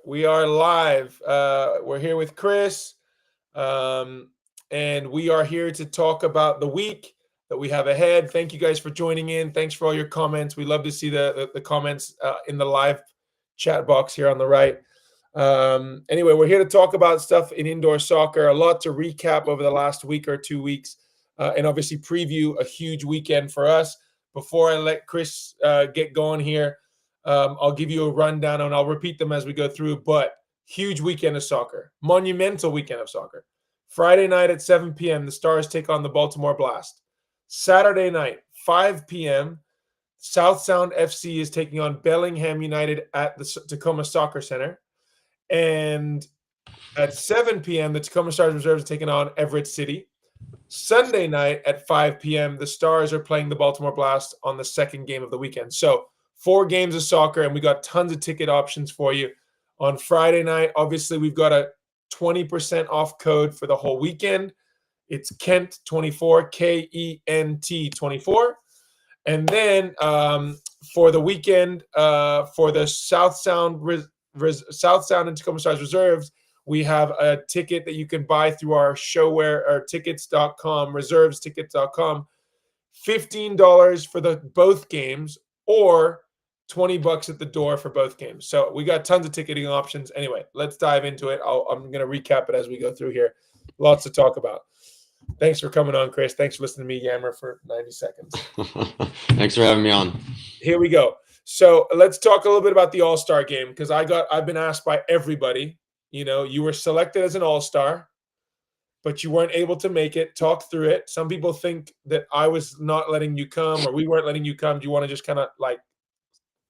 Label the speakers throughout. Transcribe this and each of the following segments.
Speaker 1: We are live. We're here with Chris, and we are here to talk about the week that we have ahead. Thank you guys for joining in. Thanks for all your comments. We love to see the comments in the live chat box here on the right. Anyway, we're here to talk about stuff in indoor soccer. A lot to recap over the last week or 2 weeks, and obviously preview a huge weekend for us. Before I let Chris get going here, I'll give you a rundown and I'll repeat them as we go through, but huge weekend of soccer, monumental weekend of soccer. Friday night at 7 p.m., the Stars take on the Baltimore Blast. Saturday night, 5 p.m., South Sound FC is taking on Bellingham United at the Tacoma Soccer Center. And at 7 p.m., the Tacoma Stars Reserves are taking on Everett City. Sunday night at 5 p.m., the Stars are playing the Baltimore Blast on the second game of the weekend. So 4 games of soccer, and we got tons of ticket options for you. On Friday night, obviously, we've got a 20% off code for the whole weekend. It's Kent24, Kent 24. And then for the weekend, for the South Sound and Tacoma Stars Reserves, we have a ticket that you can buy through our showware or tickets.com, reservestickets.com. $15 for the both games or $20 at the door for both games. So we got tons of ticketing options. Anyway, let's dive into it. I'm going to recap it as we go through here. Lots to talk about. Thanks for coming on, Chris. Thanks for listening to me yammer for 90 seconds.
Speaker 2: Thanks for having me on.
Speaker 1: Here we go. So let's talk a little bit about the All-Star game, because I've been asked by everybody. You know, you were selected as an All-Star, but you weren't able to make it. Talk through it. Some people think that I was not letting you come, or we weren't letting you come. Do you want to just kind of like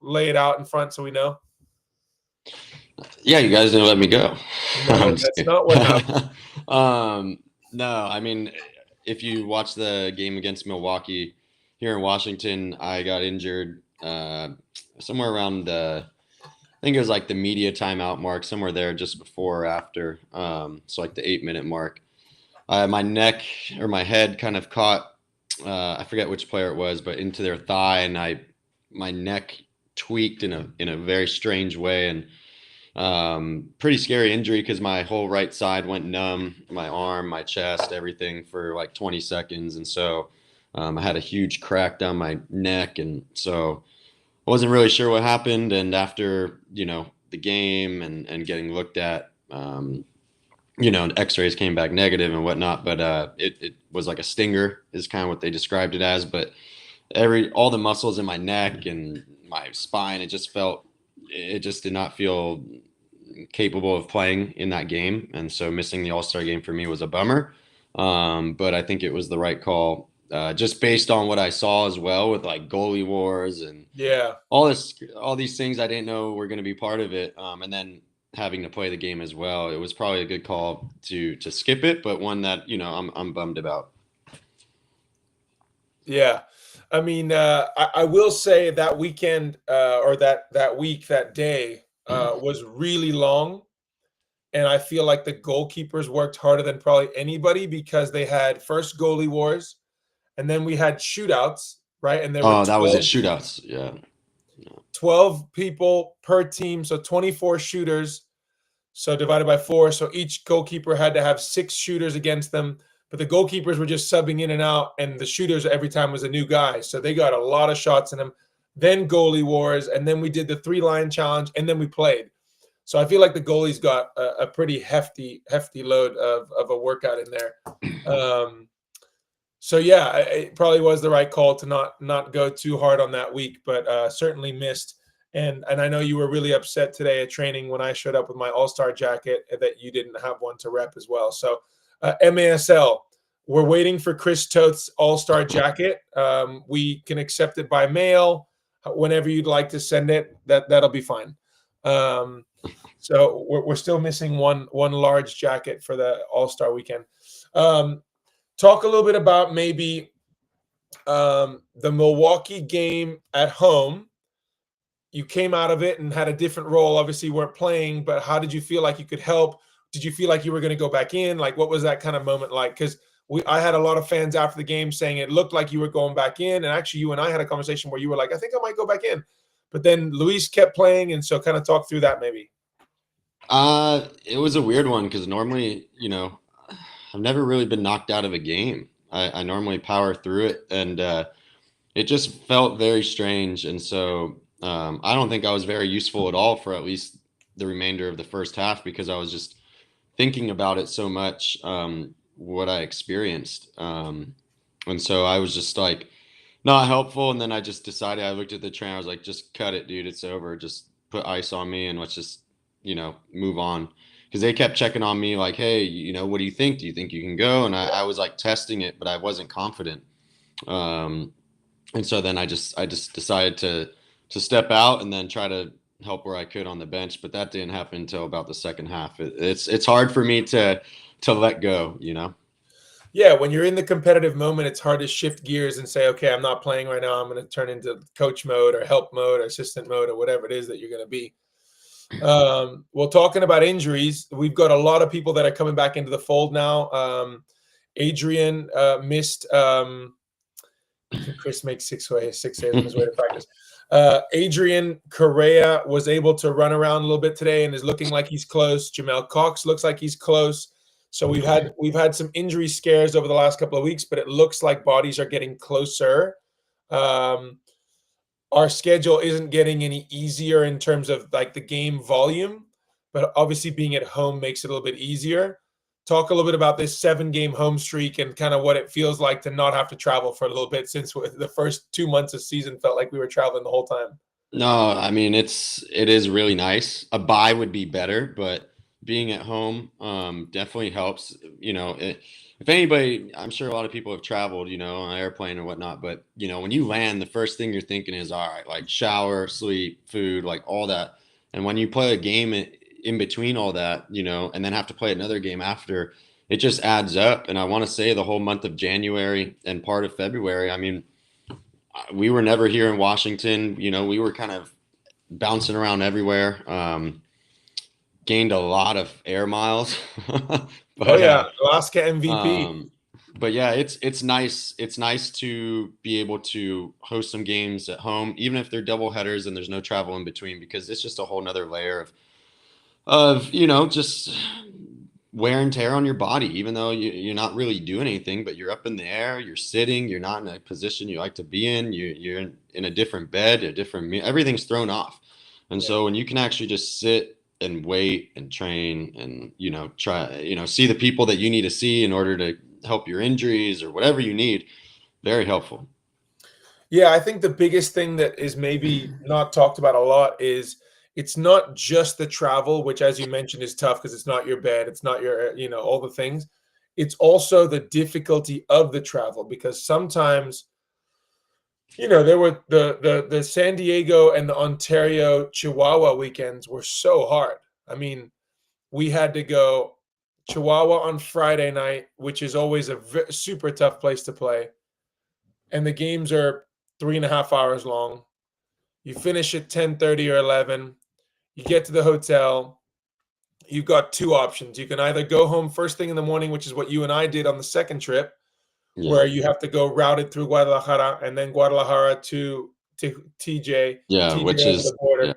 Speaker 1: lay it out in front so we know?
Speaker 2: Yeah, you guys didn't let me go.
Speaker 1: No, that's not what happened.
Speaker 2: No, I mean, if you watch the game against Milwaukee here in Washington, I got injured somewhere around I think it was like the media timeout mark, somewhere there just before or after. So like the 8-minute mark. My neck or my head kind of caught, I forget which player it was, but into their thigh, and my neck tweaked in a very strange way, and pretty scary injury because my whole right side went numb, my arm, my chest, everything for like 20 seconds. And so I had a huge crack down my neck, and so I wasn't really sure what happened. And after, the game and getting looked at, x-rays came back negative and whatnot, but it was like a stinger is kind of what they described it as. But all the muscles in my neck and my spine, it just did not feel capable of playing in that game. And so missing the All-Star game for me was a bummer. But I think it was the right call, just based on what I saw as well with like goalie wars and all these things I didn't know were going to be part of it. And then having to play the game as well, it was probably a good call to skip it, but one that, I'm bummed about.
Speaker 1: Yeah. I mean, I will say that weekend or that week, that day was really long. And I feel like the goalkeepers worked harder than probably anybody, because they had first goalie wars, and then we had shootouts, right? And there were
Speaker 2: that was it, shootouts. Yeah.
Speaker 1: 12 people per team, so 24 shooters. So divided by 4. So each goalkeeper had to have 6 shooters against them. But the goalkeepers were just subbing in and out, and the shooters every time was a new guy. So they got a lot of shots in them. Then goalie wars, and then we did the 3-line challenge, and then we played. So I feel like the goalies got a pretty hefty load of a workout in there. So yeah, it probably was the right call to not go too hard on that week, but certainly missed. And I know you were really upset today at training when I showed up with my All-Star jacket that you didn't have one to rep as well. So MASL, we're waiting for Chris Toth's All-Star jacket. We can accept it by mail whenever you'd like to send it. That'll be fine. So we're still missing one large jacket for the All-Star weekend. Talk a little bit about maybe the Milwaukee game at home. You came out of it and had a different role. Obviously, you weren't playing, but how did you feel like you could help? Did you feel like you were going to go back in? Like, what was that kind of moment like? Because I had a lot of fans after the game saying it looked like you were going back in. And actually, you and I had a conversation where you were like, I think I might go back in. But then Luis kept playing. And so kind of talk through that maybe.
Speaker 2: It was a weird one because normally, I've never really been knocked out of a game. I normally power through it, and it just felt very strange. And so I don't think I was very useful at all for at least the remainder of the first half because I was just thinking about it so much, what I experienced. And so I was just like not helpful. And then I just decided, I looked at the trainer, I was like, just cut it, dude. It's over. Just put ice on me and let's just, move on. Because they kept checking on me like, hey, what do you think? Do you think you can go? And I was like testing it, but I wasn't confident. Um, and so then I just decided to step out and then try to help where I could on the bench, but that didn't happen until about the second half. It's hard for me to let go.
Speaker 1: Yeah, when you're in the competitive moment, it's hard to shift gears and say, okay, I'm not playing right now. I'm going to turn into coach mode or help mode or assistant mode or whatever it is that you're going to be. Well, talking about injuries, we've got a lot of people that are coming back into the fold now. Adrian missed. Chris makes 6 days on his way to practice. Adrian Correa was able to run around a little bit today and is looking like he's close. Jamel Cox looks like he's close. So we've had some injury scares over the last couple of weeks, but it looks like bodies are getting closer. Our schedule isn't getting any easier in terms of like the game volume, but obviously being at home makes it a little bit easier. Talk a little bit about this 7-game home streak and kind of what it feels like to not have to travel for a little bit, since the first 2 months of season felt like we were traveling the whole time.
Speaker 2: No, I mean it is really nice. A bye would be better, but being at home definitely helps. If anybody, I'm sure a lot of people have traveled, on an airplane or whatnot. But when you land, the first thing you're thinking is, all right, like shower, sleep, food, like all that. And when you play a game in between all that, and then have to play another game after, it just adds up. And I want to say the whole month of January and part of February, I mean, we were never here in Washington. We were kind of bouncing around everywhere. Gained a lot of air miles.
Speaker 1: Oh yeah, Alaska MVP.
Speaker 2: But yeah, it's nice. It's nice to be able to host some games at home, even if they're double headers and there's no travel in between, because it's just a whole nother layer of just wear and tear on your body, even though you're not really doing anything, but you're up in the air, you're sitting, you're not in a position you like to be in, you're in a different bed, a different everything's thrown off. And so when you can actually just sit and wait and train and try see the people that you need to see in order to help your injuries or whatever you need, very helpful.
Speaker 1: Yeah, I think the biggest thing that is maybe not talked about a lot is it's not just the travel, which, as you mentioned, is tough because it's not your bed, it's not your, all the things. It's also the difficulty of the travel, because sometimes, there were the San Diego and the Ontario Chihuahua weekends were so hard. I mean, we had to go Chihuahua on Friday night, which is always a super tough place to play, and the games are 3.5 hours long. You finish at 10:30 or 11. You get to the hotel. You've got two options. You can either go home first thing in the morning, which is what you and I did on the second trip, where you have to go routed through Guadalajara and then Guadalajara to TJ,
Speaker 2: Yeah,
Speaker 1: TJ
Speaker 2: which
Speaker 1: over
Speaker 2: is
Speaker 1: the border.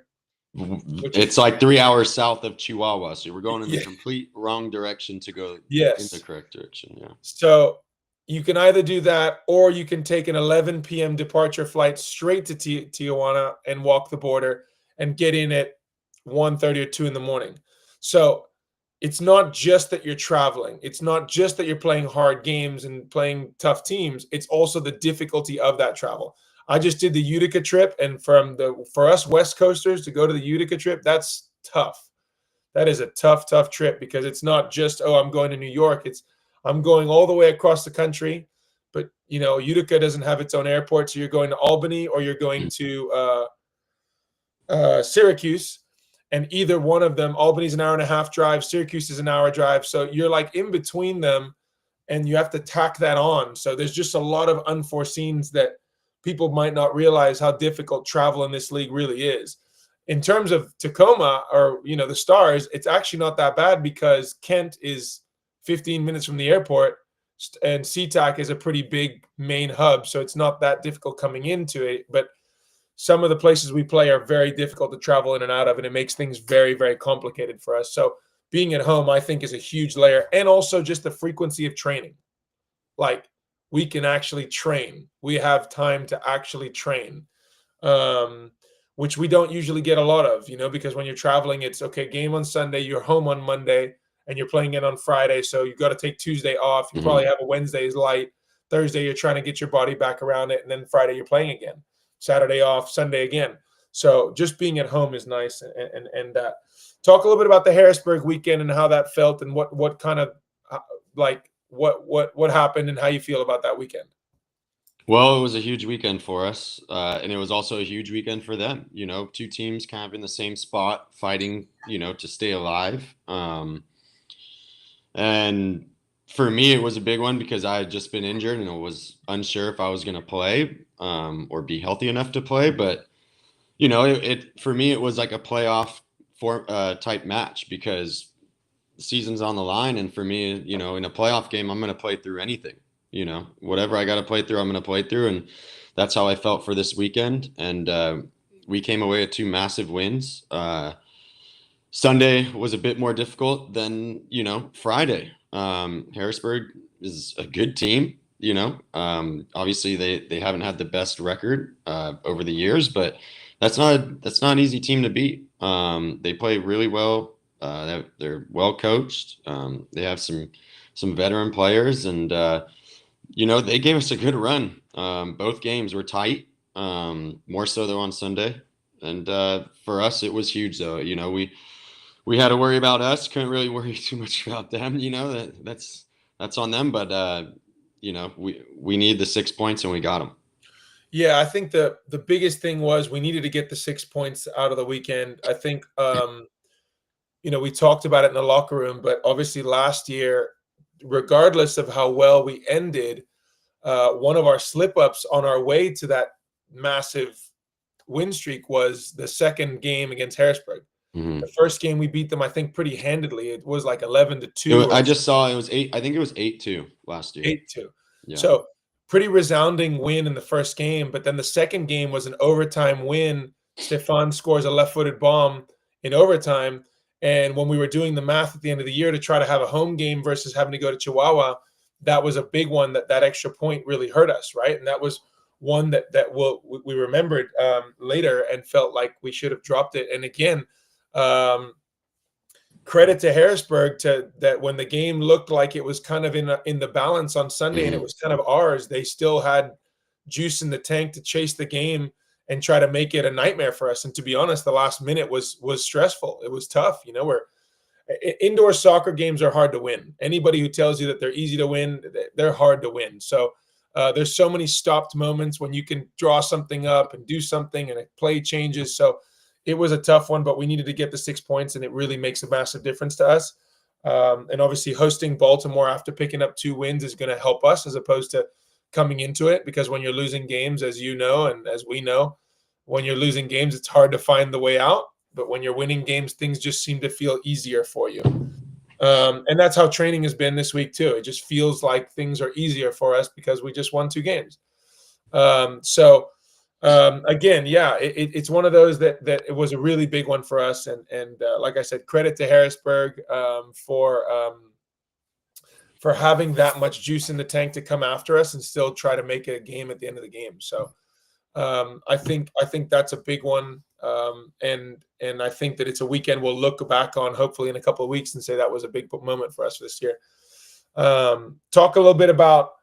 Speaker 2: it's like 3 hours south of Chihuahua, so we're going in the complete wrong direction to go in the correct direction. Yeah.
Speaker 1: So you can either do that, or you can take an 11 p.m. departure flight straight to Tijuana and walk the border and get in at 1:30 or 2 in the morning. So it's not just that you're traveling. It's not just that you're playing hard games and playing tough teams. It's also the difficulty of that travel. I just did the Utica trip, and for us West Coasters to go to the Utica trip, that's tough. That is a tough trip, because it's not just, oh, I'm going to New York. It's I'm going all the way across the country. But Utica doesn't have its own airport, so you're going to Albany or you're going to Syracuse, and either one of them, Albany's an hour and a half drive, Syracuse is an hour drive. So you're like in between them, and you have to tack that on. So there's just a lot of unforeseens that people might not realize how difficult travel in this league really is. In terms of Tacoma or the Stars, it's actually not that bad, because Kent is 15 minutes from the airport, and SeaTac is a pretty big main hub, so it's not that difficult coming into it. But some of the places we play are very difficult to travel in and out of, and it makes things very, very complicated for us. So being at home, I think, is a huge layer, and also just the frequency of training. Like, we can actually train. We have time to actually train, um, which we don't usually get a lot of, because when you're traveling, it's okay, game on Sunday, you're home on Monday, and you're playing it on Friday. So you got to take Tuesday off. You probably have a Wednesday's light. Thursday, you're trying to get your body back around it. And then Friday, you're playing again. Saturday off, Sunday again. So just being at home is nice. And talk a little bit about the Harrisburg weekend and how that felt, and what kind of like what happened and how you feel about that weekend.
Speaker 2: Well, it was a huge weekend for us, and it was also a huge weekend for them. Two teams kind of in the same spot, fighting, to stay alive. And for me, it was a big one because I had just been injured and I was unsure if I was going to play or be healthy enough to play. But it for me, it was like a playoff type match because the season's on the line, and for me, in a playoff game, I'm going to play through anything. Whatever I got to play through, I'm going to play through. And that's how I felt for this weekend. And we came away with 2 massive wins. Sunday was a bit more difficult than, Friday. Harrisburg is a good team, obviously they haven't had the best record over the years, but that's not an easy team to beat. They play really well. They're well coached. They have some veteran players, and they gave us a good run. Both games were tight, more so though on Sunday. And for us, it was huge though. We had to worry about us. Couldn't really worry too much about them. That's on them. But we need the 6 points, and we got them.
Speaker 1: Yeah, I think the biggest thing was we needed to get the 6 points out of the weekend. I think we talked about it in the locker room, but obviously last year, regardless of how well we ended, one of our slip-ups on our way to that massive win streak was the second game against Harrisburg.
Speaker 2: Mm-hmm.
Speaker 1: The first game we beat them, I think, pretty handedly. It was like 11-2.
Speaker 2: I just saw it was 8. I think it was 8-2 last year.
Speaker 1: 8-2.
Speaker 2: Yeah.
Speaker 1: So pretty resounding win in the first game, but then the second game was an overtime win. Stefan scores a left-footed bomb in overtime, and when we were doing the math at the end of the year to try to have a home game versus having to go to Chihuahua, that was a big one. That extra point really hurt us, right? And that was one that we remembered later and felt like we should have dropped it. And again, credit to Harrisburg that when the game looked like it was kind of in the balance on Sunday, and it was kind of ours, they still had juice in the tank to chase the game and try to make it a nightmare for us. And to be honest, the last minute was stressful. It was tough. Where indoor soccer games are hard to win. Anybody who tells you that they're easy to win, they're hard to win. So there's so many stopped moments when you can draw something up and do something and a play changes. So it was a tough one, but we needed to get the 6 points, and it really makes a massive difference to us. And obviously hosting Baltimore after picking up 2 wins is going to help us as opposed to coming into it, because when you're losing games, as you know, and as we know, when you're losing games, it's hard to find the way out. But when you're winning games, things just seem to feel easier for you. And that's how training has been this week too. It just feels like things are easier for us because we just won 2 games. Again, yeah, it's one of those that it was a really big one for us. And like I said, credit to Harrisburg for having that much juice in the tank to come after us and still try to make it a game at the end of the game. So I think that's a big one. And I think that it's a weekend we'll look back on hopefully in a couple of weeks and say that was a big moment for us this year. Talk a little bit about,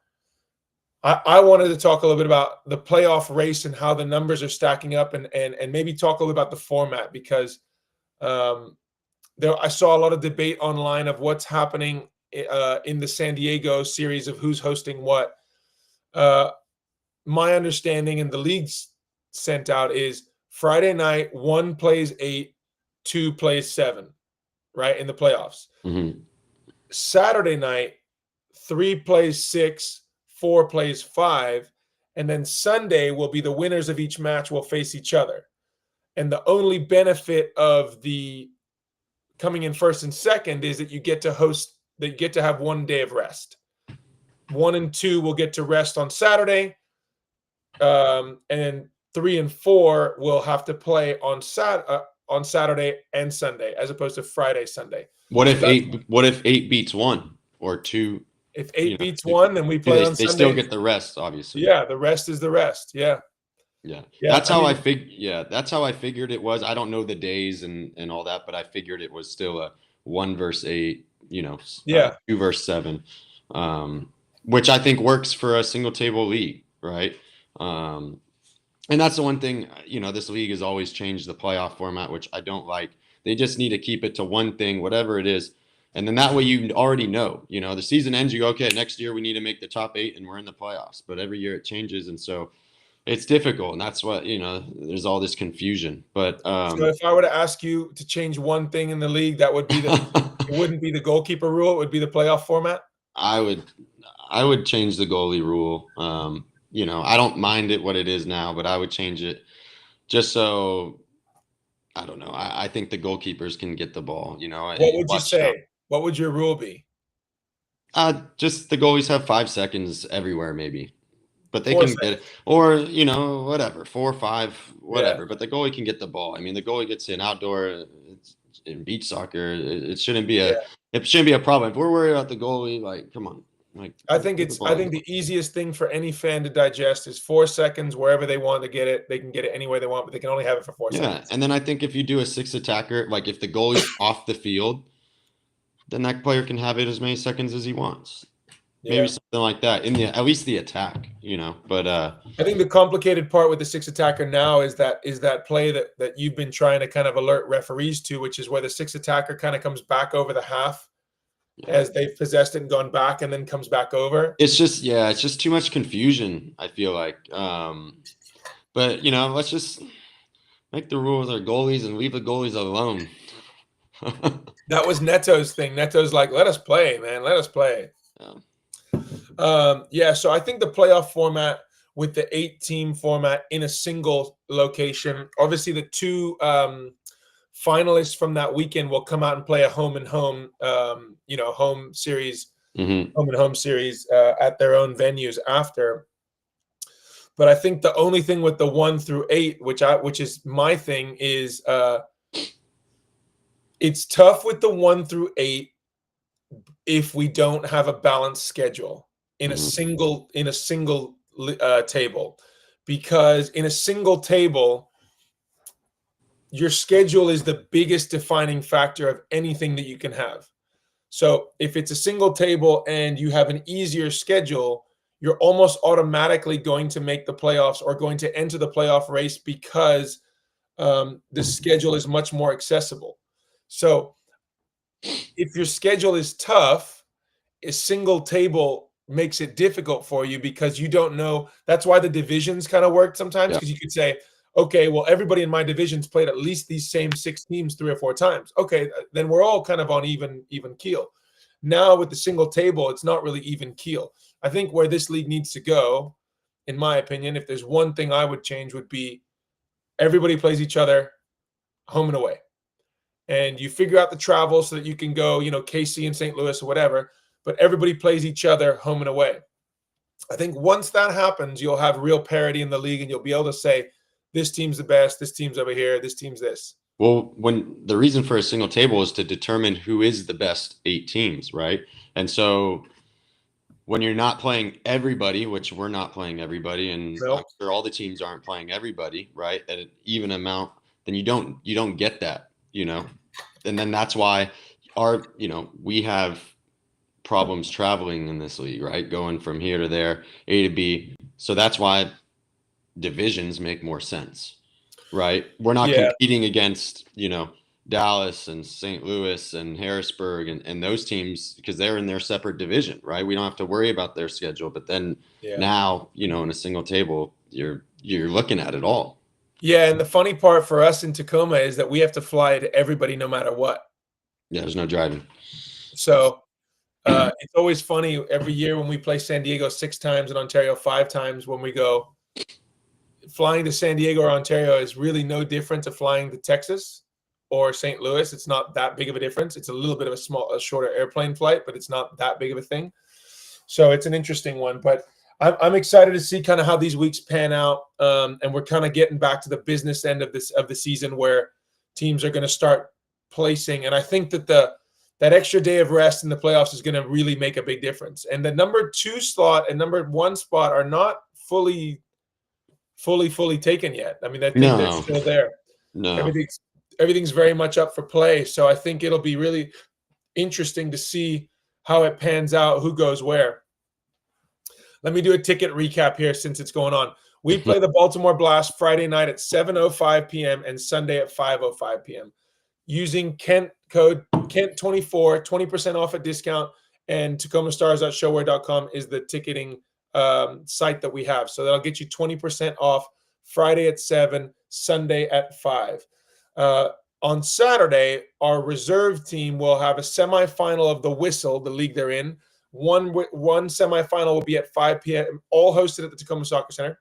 Speaker 1: I wanted to talk a little bit about the playoff race and how the numbers are stacking up, and maybe talk a little about the format, because I saw a lot of debate online of what's happening in the San Diego series of who's hosting what. My understanding, and the league's sent out, is Friday night, 1 plays 8, 2 plays 7, right, in the playoffs.
Speaker 2: Mm-hmm.
Speaker 1: Saturday night, 3 plays 6, 4 plays 5, and then Sunday will be the winners of each match will face each other. And the only benefit of the coming in first and second is that you get to have 1 day of rest. 1 and 2 will get to rest on Saturday. And 3 and 4 will have to play on Saturday and Sunday, as opposed to Friday, Sunday.
Speaker 2: What if eight beats one or two?
Speaker 1: If 8 beats one, then we play on
Speaker 2: They
Speaker 1: Sunday.
Speaker 2: still get the rest, obviously.
Speaker 1: Yeah, the rest is the rest. Yeah.
Speaker 2: Yeah.
Speaker 1: That's
Speaker 2: how I figured it was. I don't know the days and all that, but I figured it was still a 1 versus 8, 2 versus 7, which I think works for a single table league, right? And that's the one thing, this league has always changed the playoff format, which I don't like. They just need to keep it to one thing, whatever it is. And then that way you already know, the season ends, you go, okay, next year we need to make the top 8 and we're in the playoffs. But every year it changes. And so it's difficult. And that's what, there's all this confusion. But
Speaker 1: so if I were to ask you to change one thing in the league, that would be it wouldn't be the goalkeeper rule. It would be the playoff format.
Speaker 2: I would change the goalie rule. I don't mind it what it is now, but I would change it just so, I don't know. I think the goalkeepers can get the ball,
Speaker 1: What would you say? What would your rule be?
Speaker 2: Just the goalies have 5 seconds everywhere, maybe, but they can get it, or whatever, 4 or 5, whatever. But the goalie can get the ball. I mean, the goalie gets in outdoor, in beach soccer. It shouldn't be a problem. If we're worried about the goalie, like, come on. Like,
Speaker 1: I think the easiest thing for any fan to digest is 4 seconds wherever they want to get it. They can get it anywhere they want, but they can only have it for 4 seconds.
Speaker 2: Yeah, and then I think if you do a 6 attacker, like if the goalie's off the field, then that player can have it as many seconds as he wants. Maybe something like that at least the attack, But
Speaker 1: I think the complicated part with the 6 attacker now is that play that you've been trying to kind of alert referees to, which is where the 6 attacker kind of comes back over the half as they've possessed it and gone back, and then comes back over.
Speaker 2: It's just too much confusion, I feel like. But let's just make the rules our goalies and leave the goalies alone.
Speaker 1: That was Neto's thing. Neto's like, let us play, man. Let us play. So I think the playoff format with the 8-team format in a single location, obviously the 2 finalists from that weekend will come out and play a home and home, home series, home and home series at their own venues after. But I think the only thing with the 1 through 8, which is my thing, is it's tough with the 1 through 8 if we don't have a balanced schedule in a single table, because in a single table, your schedule is the biggest defining factor of anything that you can have. So if it's a single table and you have an easier schedule, you're almost automatically going to make the playoffs or going to enter the playoff race because the schedule is much more accessible. So if your schedule is tough, a single table makes it difficult for you because you don't know. That's why the divisions kind of work sometimes, because you could say, okay, well, everybody in my division's played at least these same 6 teams 3 or 4 times. Okay, then we're all kind of on even keel. Now with the single table, it's not really even keel. I think where this league needs to go, in my opinion, if there's one thing I would change, would be everybody plays each other home and away. And you figure out the travel so that you can go, KC and St. Louis or whatever, but everybody plays each other home and away. I think once that happens, you'll have real parity in the league, and you'll be able to say, this team's the best, this team's over here, this team's this.
Speaker 2: Well, when the reason for a single table is to determine who is the best 8 teams, right? And so when you're not playing everybody, which we're not playing everybody, and I'm sure all the teams aren't playing everybody, right, at an even amount, then you don't get that, and then that's why we have problems traveling in this league, right, going from here to there, A to B. So that's why divisions make more sense, right? We're not competing against Dallas and St. Louis and Harrisburg and those teams because they're in their separate division, right? We don't have to worry about their schedule. But then now, in a single table, you're looking at it all.
Speaker 1: Yeah, and the funny part for us in Tacoma is that we have to fly to everybody no matter what.
Speaker 2: Yeah, there's no driving.
Speaker 1: So it's always funny every year when we play San Diego 6 times and Ontario 5 times. When we go, flying to San Diego or Ontario is really no different to flying to Texas or St. Louis. It's not that big of a difference. It's a little bit of a shorter airplane flight, but it's not that big of a thing. So it's an interesting one. But I'm excited to see kind of how these weeks pan out, and we're kind of getting back to the business end of the season where teams are going to start placing. And I think that that extra day of rest in the playoffs is going to really make a big difference. And the number 2 slot and number 1 spot are not fully taken yet. I mean, I think they're
Speaker 2: No,
Speaker 1: still there.
Speaker 2: no.
Speaker 1: Everything's very much up for play. So I think it'll be really interesting to see how it pans out, who goes where. Let me do a ticket recap here since it's going on. We play the Baltimore Blast Friday night at 7:05 p.m. and Sunday at 5:05 p.m. Using Kent code Kent24, 20% off at discount, and TacomaStars.showware.com is the ticketing site that we have. So that'll get you 20% off Friday at 7, Sunday at 5. On Saturday, our reserve team will have a semifinal of the Whistle, the league they're in. One semifinal will be at 5 p.m., all hosted at the Tacoma Soccer Center.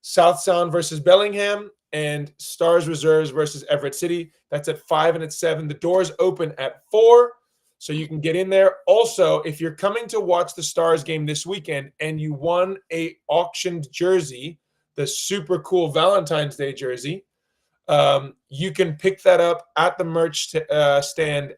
Speaker 1: South Sound versus Bellingham, and Stars Reserves versus Everett City. That's at 5 and at 7. The doors open at 4, so you can get in there. Also, if you're coming to watch the Stars game this weekend and you won a auctioned jersey, the super cool Valentine's Day jersey, you can pick that up at the merch stand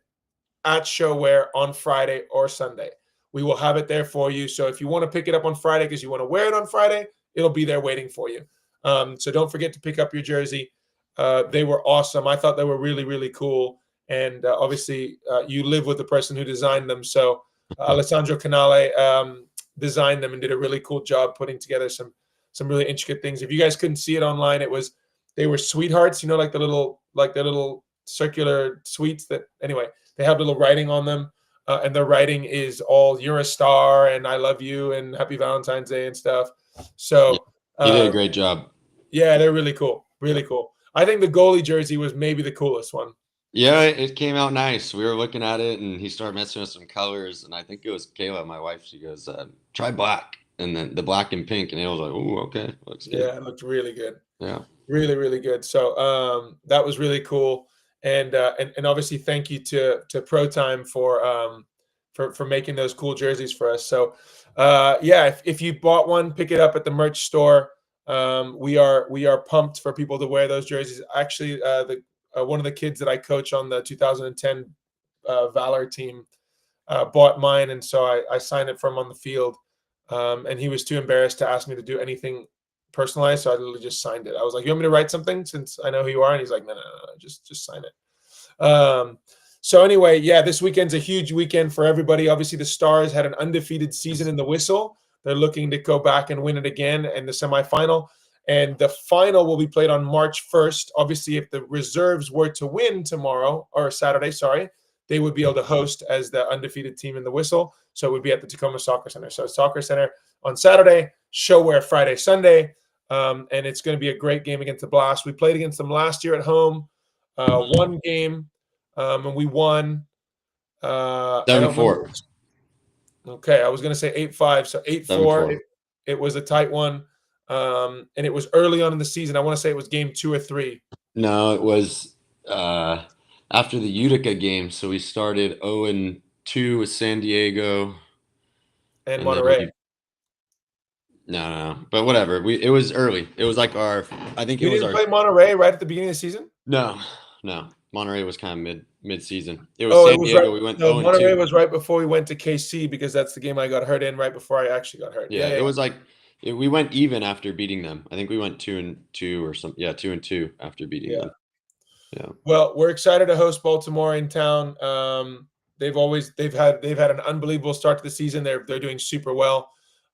Speaker 1: at Showware on Friday or Sunday. We will have it there for you. So if you want to pick it up on Friday because you want to wear it on Friday, it'll be there waiting for you. So don't forget to pick up your jersey. They were awesome. I thought they were really, really cool. And obviously, you live with the person who designed them. So Alessandro Canale designed them and did a really cool job putting together some really intricate things. If you guys couldn't see it online, they were sweethearts, like the little circular sweets that, anyway, they have little writing on them. And the writing is all "You're a star" and "I love you" and "Happy Valentine's Day" and stuff. So
Speaker 2: he did a great job.
Speaker 1: Yeah, they're really cool. Really cool. I think the goalie jersey was maybe the coolest one.
Speaker 2: Yeah, it came out nice. We were looking at it, and he started messing with some colors. And I think it was Kayla, my wife. She goes, "Try black," and then the black and pink, and it was like, "Oh, okay, looks good."
Speaker 1: Yeah, it looked really good.
Speaker 2: Yeah,
Speaker 1: really, really good. So that was really cool. And obviously thank you to ProTime for making those cool jerseys for us. So yeah, if you bought one, pick it up at the merch store. We are pumped for people to wear those jerseys. Actually, one of the kids that I coach on the 2010 Valor team bought mine, and so I signed it for him on the field. And he was too embarrassed to ask me to do anything personalized, so I literally just signed it. I was like, "You want me to write something since I know who you are?" And he's like, "No, just sign it." So anyway, yeah, this weekend's a huge weekend for everybody. Obviously, the Stars had an undefeated season in the Whistle. They're looking to go back and win it again in the semifinal. And the final will be played on March 1st. Obviously, if the reserves were to win tomorrow, or Saturday, sorry, they would be able to host as the undefeated team in the Whistle. So it would be at the Tacoma Soccer Center. So Soccer Center on Saturday, Showware Friday, Sunday. And it's going to be a great game against the Blast. We played against them last year at home, one game, and we won.
Speaker 2: 7-4.
Speaker 1: Okay, I was going to say 8-5, so 8-4. It was a tight one, and it was early on in the season. I want to say it was game 2 or 3.
Speaker 2: No, it was after the Utica game. So we started 0-2 with San Diego
Speaker 1: and Monterey.
Speaker 2: No, but whatever. It was early. It was like I think
Speaker 1: we didn't play Monterey right at the beginning of the season.
Speaker 2: No. Monterey was kind of mid-season. It was San Diego.
Speaker 1: Right.
Speaker 2: We went.
Speaker 1: No, Monterey was right before we went to KC because that's the game I got hurt in right before I actually got hurt.
Speaker 2: Yeah, it was like we went even after beating them. I think we went 2-2 or something. Yeah, 2-2 after beating them. Yeah.
Speaker 1: Well, we're excited to host Baltimore in town. They've had an unbelievable start to the season. They're doing super well.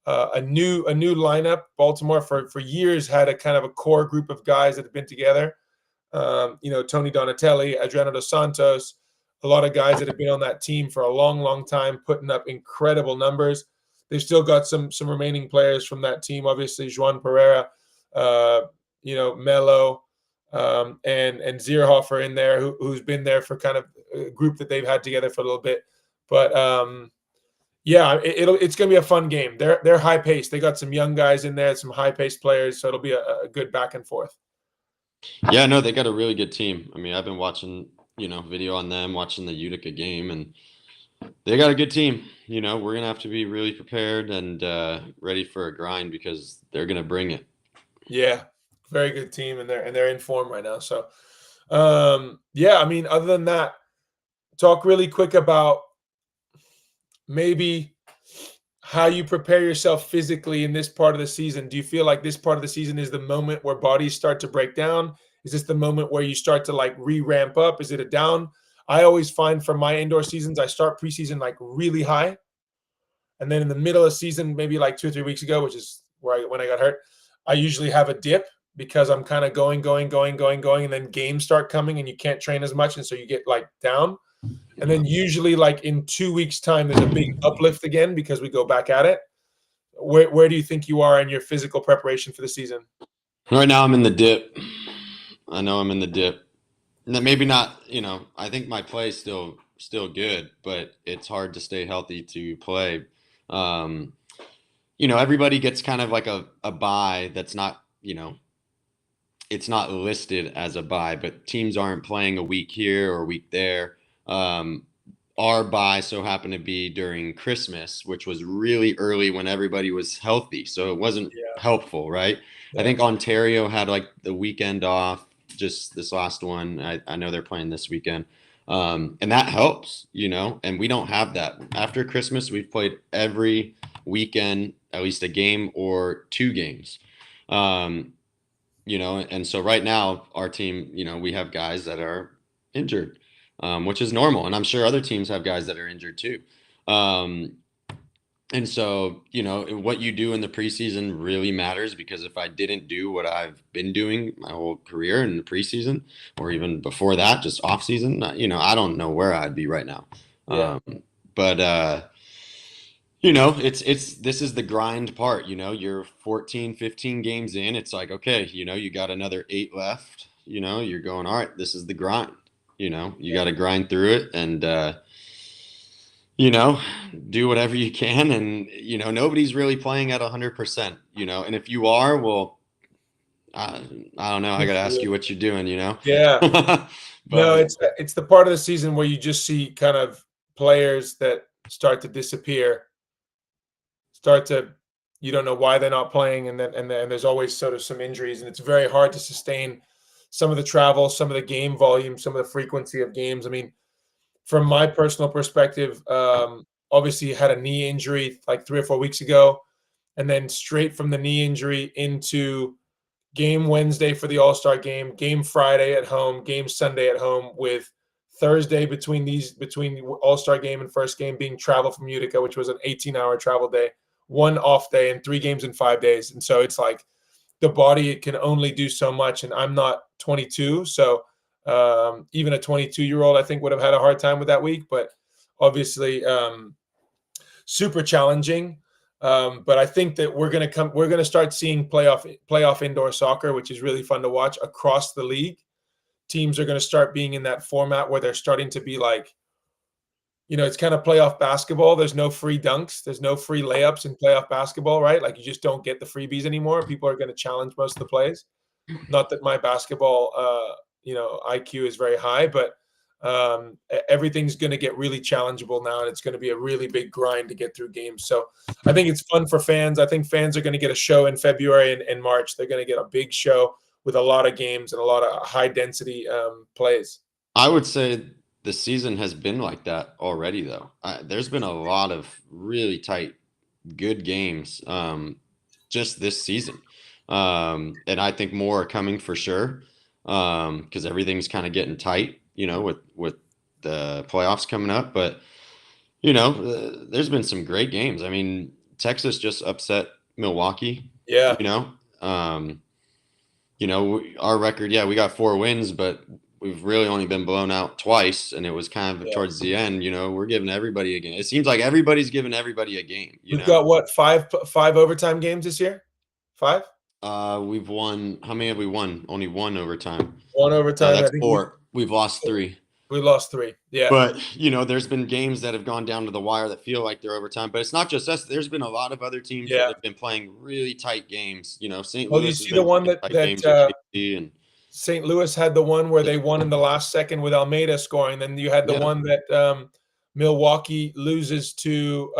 Speaker 1: A new lineup. Baltimore for years had a kind of a core group of guys that have been together. Tony Donatelli, Adriano dos Santos, a lot of guys that have been on that team for a long, long time, putting up incredible numbers. They've still got some remaining players from that team. Obviously, Juan Pereira, Melo, and Zierhofer in there, who's been there for kind of a group that they've had together for a little bit. But yeah, it's going to be a fun game. They're high paced. They got some young guys in there, some high paced players, so it'll be a good back and forth.
Speaker 2: Yeah, no, they got a really good team. I mean, I've been watching, video on them, watching the Utica game, and They got a good team. You know, we're gonna have to be really prepared and ready for a grind because they're gonna bring it.
Speaker 1: Yeah, very good team, and they're in form right now. So, yeah, I mean, other than that, talk really quick about maybe how you prepare yourself physically in this part of the season. Do you feel like this part of the season is the moment where bodies start to break down? Is this the moment where you start to like re-ramp up? Is it a down? I always find for my indoor seasons, I start preseason like really high, and then in the middle of the season, maybe like 2 or 3 weeks ago, which is when I got hurt, I usually have a dip because I'm kind of going, and then games start coming and you can't train as much, and so you get like down. And then usually like in 2 weeks' time, there's a big uplift again because we go back at it. Where do you think you are in your physical preparation for the season?
Speaker 2: Right now, I'm in the dip. I know I'm in the dip. Maybe not. You know, I think my play is still good, but it's hard to stay healthy to play. Um, you know, everybody gets kind of like a bye that's not, you know, it's not listed as a bye, but teams aren't playing a week here or a week there. Um, our bye so happened to be during Christmas, which was really early when everybody was healthy. So it wasn't
Speaker 1: Yeah,
Speaker 2: helpful, right? I
Speaker 1: yeah,
Speaker 2: think Ontario had like the weekend off, just this last one. I know they're playing this weekend. And that helps, you know, and we don't have that. After Christmas, we've played every weekend, at least a game or two games. Um, you know, and so right now our team, you know, we have guys that are injured, which is normal, and I'm sure other teams have guys that are injured too. Um, and so, you know, what you do in the preseason really matters because if I didn't do what I've been doing my whole career in the preseason, or even before that, just off season, you know, I don't know where I'd be right now.
Speaker 1: yeah,
Speaker 2: Um, but you know, it's this is the grind part, you know, you're 14, 15 games in, it's like, okay, you know, you got another 8 left, you know, you're going, all right, this is the grind, you know, you got to grind through it and you know, do whatever you can and you know, nobody's really playing at 100%, you know, and if you are, well, I, I don't know, I
Speaker 1: good
Speaker 2: got to
Speaker 1: for
Speaker 2: ask
Speaker 1: you.
Speaker 2: you what you're doing, you know.
Speaker 1: Yeah. No,
Speaker 2: But
Speaker 1: it's the part of the season where you just see kind of players that start to disappear, start to you don't know why they're not playing, and then there's always sort of some injuries, and it's very hard to sustain some of the travel, some of the game volume, some of the frequency of games. I mean, from my personal perspective, obviously had a knee injury like 3 or 4 weeks ago, and then straight from the knee injury into game Wednesday for the All-Star game, game Friday at home, game Sunday at home, with Thursday between All-Star game and first game being travel from Utica, which was an 18-hour travel day, one off day, and 3 games in 5 days. And so it's like the body it can only do so much. And I'm not 22, so even a 22-year-old I think would have had a hard time with that week. But obviously, super challenging. But I think that we're gonna start seeing playoff indoor soccer, which is really fun to watch across the league. Teams are gonna start being in that format where they're starting to be like, it's kind of playoff basketball. There's no free dunks, there's no free layups in playoff basketball, right? Like you just don't get the freebies anymore. People are gonna challenge most of the plays. Not that my basketball, IQ is very high, but everything's going to get really challengeable now, and it's going to be a really big grind to get through games. So I think it's fun for fans. I think fans are going to get a show in February and March. They're going to get a big show with a lot of games and a lot of high density plays.
Speaker 2: I would say the season has been like that already, though. There's been a lot of really tight, good games just this season. And I think more are coming for sure because everything's kind of getting tight, you know, with the playoffs coming up. But, you know, there's been some great games. I mean, Texas just upset Milwaukee,
Speaker 1: Yeah,
Speaker 2: you know. Our record, yeah, we got 4 wins, but we've really only been blown out twice, and it was kind of
Speaker 1: yeah.
Speaker 2: towards the end. You know, we're giving everybody a game. It seems like everybody's giving everybody a game. You
Speaker 1: We've
Speaker 2: know,
Speaker 1: got what, five overtime games this year? Five?
Speaker 2: we've won. How many have we won? Only one overtime.
Speaker 1: One
Speaker 2: No,
Speaker 1: overtime. I
Speaker 2: that's
Speaker 1: think we
Speaker 2: 4. We've lost 3.
Speaker 1: we lost three. Yeah,
Speaker 2: But you know, there's been games that have gone down to the wire that feel like they're overtime. But it's not just us. There's been a lot of other teams that
Speaker 1: yeah.
Speaker 2: have been playing really tight games. You know, St.
Speaker 1: Well, you
Speaker 2: Louis has
Speaker 1: see the
Speaker 2: been
Speaker 1: one
Speaker 2: playing
Speaker 1: that
Speaker 2: tight games with KC, and
Speaker 1: St. Louis had the one where they won in the last second with Almeida scoring. Then you had the
Speaker 2: yeah,
Speaker 1: one that Milwaukee loses to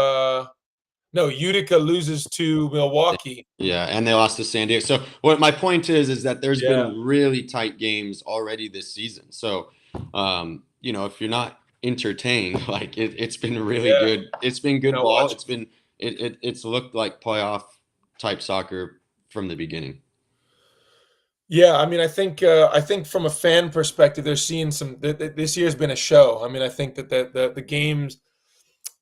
Speaker 1: Utica loses to Milwaukee.
Speaker 2: Yeah, and they lost to San Diego. So what my point is that there's been really tight games already this season. So, if you're not entertained, like it's been really good. It's been good ball. It's been it's looked like playoff type soccer from the beginning.
Speaker 1: Yeah, I mean, I think from a fan perspective, they're seeing this year's been a show. I mean, I think that the games.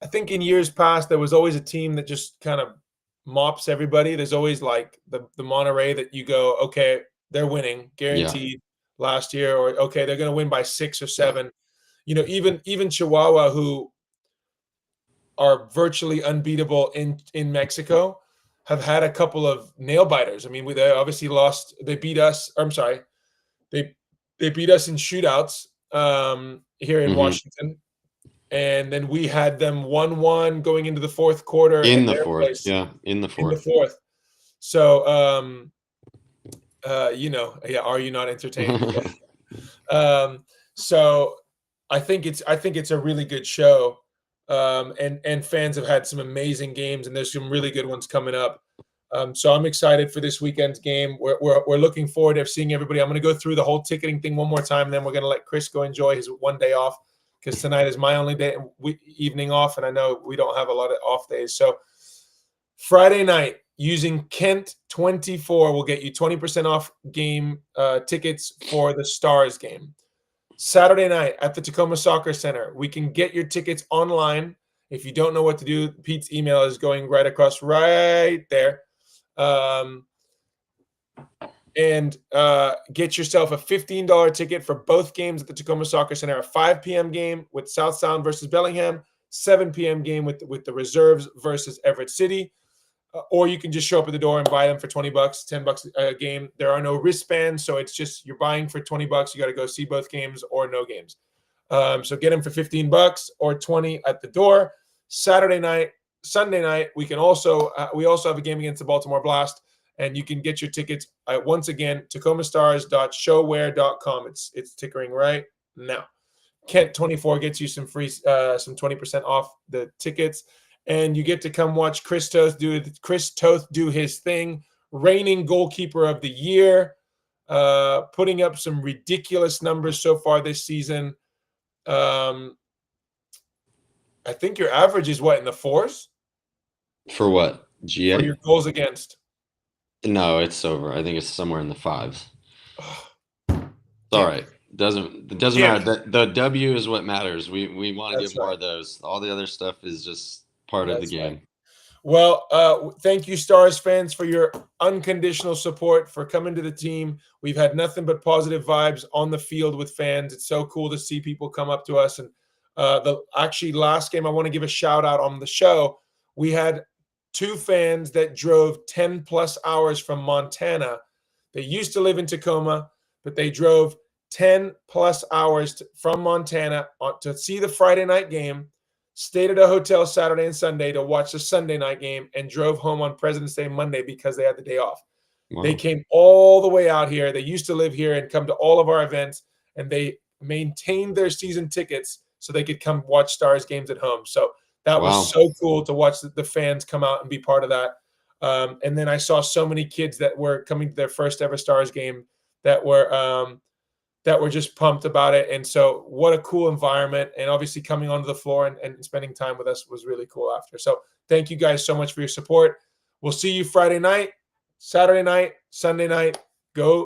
Speaker 1: I think in years past there was always a team that just kind of mops everybody. There's always like the Monterey that you go, okay, they're winning, guaranteed last year, or okay, they're going to win by 6 or 7. Even Chihuahua, who are virtually unbeatable in Mexico, have had a couple of nail biters. I mean, they obviously lost. They beat us. I'm sorry, they beat us in shootouts here in Washington. And then we had them 1-1 going into the fourth quarter.
Speaker 2: In the fourth, yeah, in the fourth.
Speaker 1: So, are you not entertained? So I think it's a really good show. And fans have had some amazing games, and there's some really good ones coming up. So I'm excited for this weekend's game. We're looking forward to seeing everybody. I'm going to go through the whole ticketing thing one more time, and then we're going to let Chris go enjoy his one day off, because tonight is my only evening off, and I know we don't have a lot of off days. So Friday night, using Kent24 will get you 20% off game tickets for the Stars game. Saturday night at the Tacoma Soccer Center, we can get your tickets online. If you don't know what to do, Pete's email is going right across right there. And get yourself a $15 ticket for both games at the Tacoma Soccer Center. A 5 p.m. game with South Sound versus Bellingham, 7 p.m. game with the Reserves versus Everett City. Or you can just show up at the door and buy them for $20, $10 a game. There are no wristbands, so it's just you're buying for $20. You got to go see both games or no games. So get them for $15 or $20 at the door. Saturday night, Sunday night, we also have a game against the Baltimore Blast, and you can get your tickets once again tacomastars.showware.com. It's tickering right now. Kent24 gets you some 20% off the tickets, and you get to come watch Chris Toth do his thing, reigning goalkeeper of the year, putting up some ridiculous numbers so far this season. I think your average is what, in the 4s?
Speaker 2: For what? GA?
Speaker 1: For your goals against.
Speaker 2: No, it's over. I think it's somewhere in the 5s. It's all right. It doesn't matter. The W is what matters. We want to get more of those. All the other stuff is just part of the game.
Speaker 1: Right. Well, thank you, Stars fans, for your unconditional support, for coming to the team. We've had nothing but positive vibes on the field with fans. It's so cool to see people come up to us. And the last game, I want to give a shout out on the show. We had 2 fans that drove 10 plus hours from Montana. They used to live in Tacoma, but they drove 10 plus hours from Montana to see the Friday night game, stayed at a hotel Saturday and Sunday to watch the Sunday night game, and drove home on President's Day Monday because they had the day off. Wow. They came all the way out here. They used to live here and come to all of our events, and they maintained their season tickets so they could come watch Stars games at home. So that was so cool to watch the fans come out and be part of that. And then I saw so many kids that were coming to their first ever Stars game that were just pumped about it. And so what a cool environment. And obviously coming onto the floor and spending time with us was really cool after. So thank you guys so much for your support. We'll see you Friday night, Saturday night, Sunday night. Go